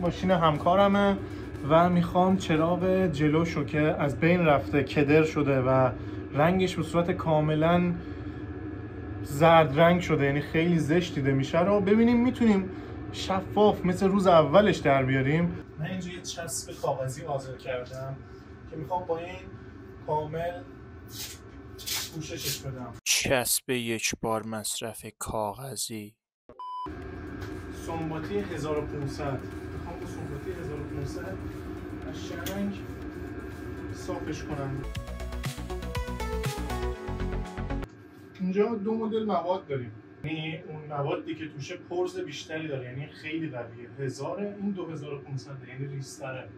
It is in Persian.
ماشین همکارمه و میخوام چراغ جلوشو که از بین رفته، کدر شده و رنگش به صورت کاملا زرد رنگ شده، یعنی خیلی زشت دیده میشه، رو ببینیم میتونیم شفاف مثل روز اولش در بیاریم. من اینجا یه چسب کاغذی حاضر کردم که میخوام با این کامل پوششش بدم. چسب یک بار مصرف کاغذی. سنباتی 1500. میخوام با سنباتی 1500 قشنگ صافش کنم. اینجا دو مدل مواد داریم، یعنی اون موادی که توشه پرز بیشتری داره، یعنی خیلی قویه. 1000، این 2500، یعنی ریزتره.